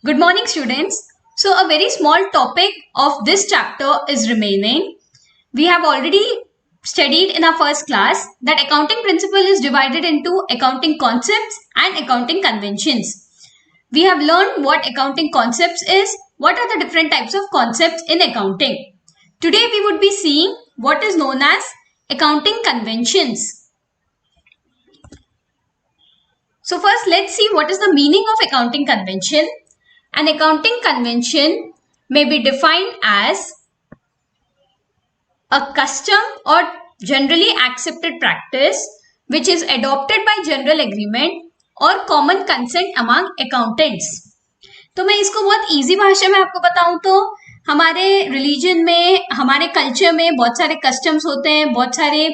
Good morning, students. So, a very small topic of this chapter is remaining. We have already studied in our first class that accounting principle is divided into accounting concepts and accounting conventions. We have learned what accounting concepts is, what are the different types of concepts in accounting. Today, we would be seeing what is known as accounting conventions. So, first, let's see what is the meaning of accounting convention. An accounting convention may be defined as a custom or generally accepted practice which is adopted by general agreement or common consent among accountants. तो मैं इसको बहुत easy भाषा में आपको बताऊं तो हमारे रिलीजन में, हमारे कल्चर में बहुत सारे कस्टम्स होते हैं, बहुत सारे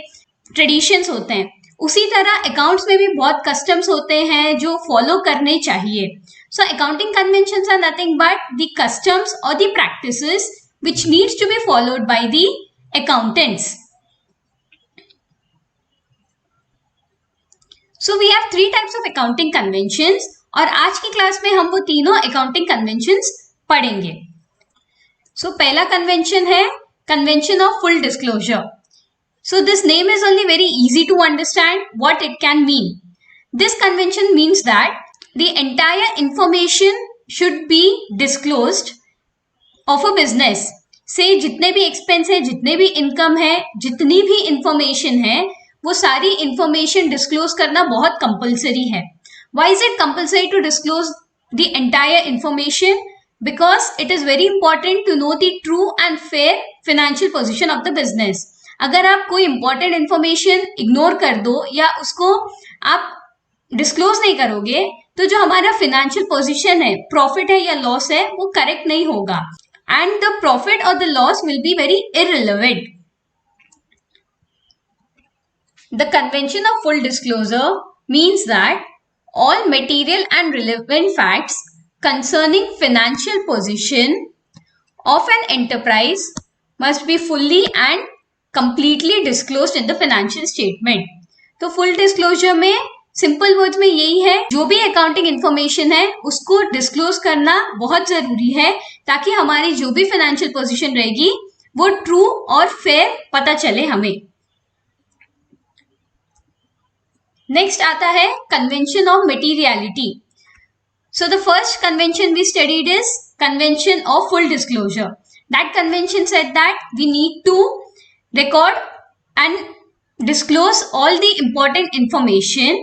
ट्रेडिशंस होते हैं. उसी तरह अकाउंट्स में भी बहुत कस्टम्स होते हैं जो फॉलो करने चाहिए. So accounting conventions are nothing but the customs or the practices which needs to be followed by the accountants. So we have three types of accounting conventions और आज की क्लास में हम वो तीनों accounting conventions पढ़ेंगे. So पहला convention है convention of full disclosure. So this name is only very easy to understand what it can mean. This convention means that the entire information should be disclosed of a business. से जितने भी expense है, जितने भी income है, जितनी भी information है, वो सारी इंफॉर्मेशन डिस्क्लोज करना बहुत कंपल्सरी है. Why is it compulsory to disclose the entire information? Because it is very important to know the true and fair financial position of the business. अगर आप कोई इंपॉर्टेंट इंफॉर्मेशन इग्नोर कर दो या उसको आप डिस्क्लोज नहीं करोगे तो जो हमारा फाइनेंशियल पोजीशन है, प्रॉफिट है या लॉस है, वो करेक्ट नहीं होगा एंड द प्रॉफिट और the loss will be very irrelevant. The convention of full disclosure means that all material and relevant facts concerning financial position of an enterprise must be fully and completely disclosed in the financial statement. तो full disclosure में simple words में यही है, जो भी accounting information है उसको disclose करना बहुत जरूरी है ताकि हमारी जो भी फाइनेंशियल पोजीशन रहेगी वो ट्रू और फेयर पता चले हमें. नेक्स्ट आता है convention of materiality. So the first convention we studied is convention of full disclosure. That convention said that we need to record and disclose all the important information.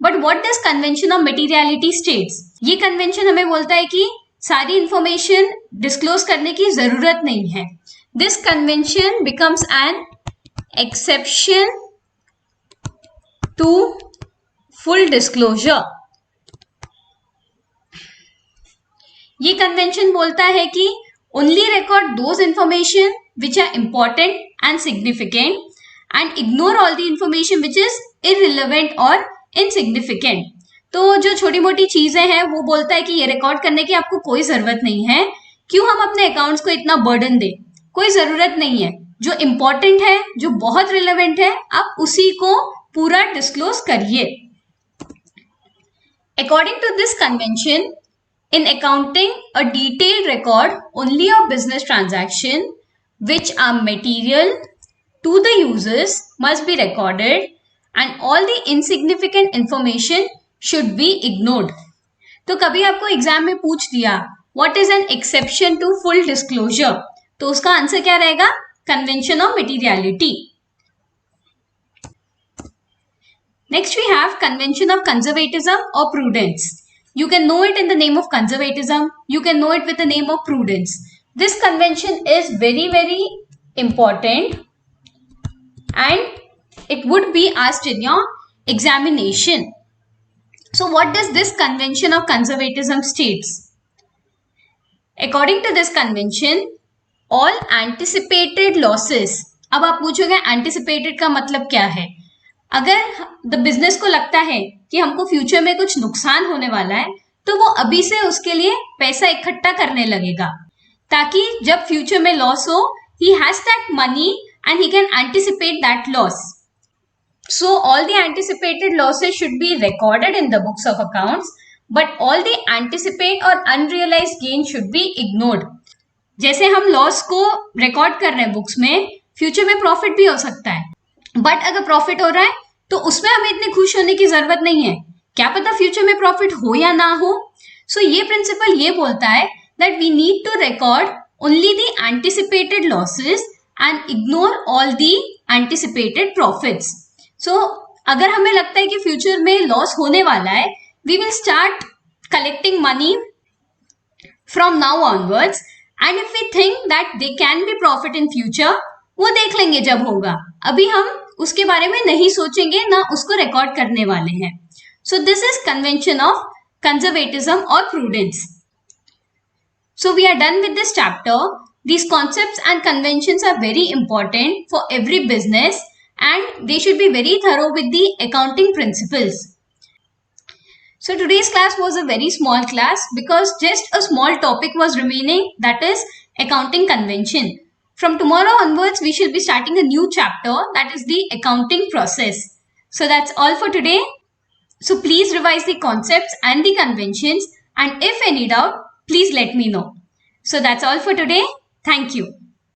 But what does convention of materiality states? ये convention हमें बोलता है कि सारी information disclose करने की जरूरत नहीं है. This convention becomes an exception to full disclosure. ये convention बोलता है कि only record those information which are important and significant and ignore all the information which is irrelevant or insignificant. तो जो छोटी मोटी चीजें हैं वो बोलता है कि ये रिकॉर्ड करने की आपको कोई जरूरत नहीं है. क्यों हम अपने अकाउंट्स को इतना बर्डन दें? कोई जरूरत नहीं है. जो इंपॉर्टेंट है, जो बहुत रिलेवेंट है, आप उसी को पूरा डिस्क्लोज करिए. According to this convention, in accounting, a detailed record only of business transaction which are material to the users must be recorded and all the insignificant information should be ignored. तो कभी आपको exam में पूछ दिया what is an exception to full disclosure, तो उसका answer क्या रहेगा? Convention of materiality. Next we have convention of conservatism or prudence. You can know it in the name of conservatism. You can know it with the name of prudence. This convention is very, very important and it would be asked in your examination. So what does this convention of conservatism states? According to this convention, all anticipated losses. अब आप पूछोगे anticipated का मतलब क्या है? अगर the business को लगता है कि हमको फ्यूचर में कुछ नुकसान होने वाला है तो वो अभी से उसके लिए पैसा इकट्ठा करने लगेगा ताकि जब फ्यूचर में लॉस हो, he has that money and he can anticipate that loss. So all the anticipated losses should be recorded in the books of accounts but all the anticipate or unrealized gain should be ignored. जैसे हम loss को record कर रहे हैं books में, future में profit भी हो सकता है, बट अगर प्रॉफिट हो रहा है तो उसमें हमें इतने खुश होने की जरूरत नहीं है, क्या पता फ्यूचर में प्रॉफिट हो या ना हो. सो ये प्रिंसिपल ये बोलता है that we need to record only the anticipated losses and ignore all the anticipated profits. So अगर हमें लगता है कि फ्यूचर में लॉस होने वाला है, we will start collecting money from now onwards, and if we think that they can be profit in future, वो देख लेंगे जब होगा. अभी हम उसके बारे में नहीं सोचेंगे, ना उसको रिकॉर्ड करने वाले हैं. So this is convention of conservatism और prudence. So we are done with this chapter. These concepts and conventions are very important for every business and they should be very thorough with the accounting principles. So today's class was a very small class because just a small topic was remaining, that is accounting convention. From tomorrow onwards, we shall be starting a new chapter, that is the accounting process. So that's all for today. So please revise the concepts and the conventions, and if any doubt, please let me know. So that's all for today. Thank you.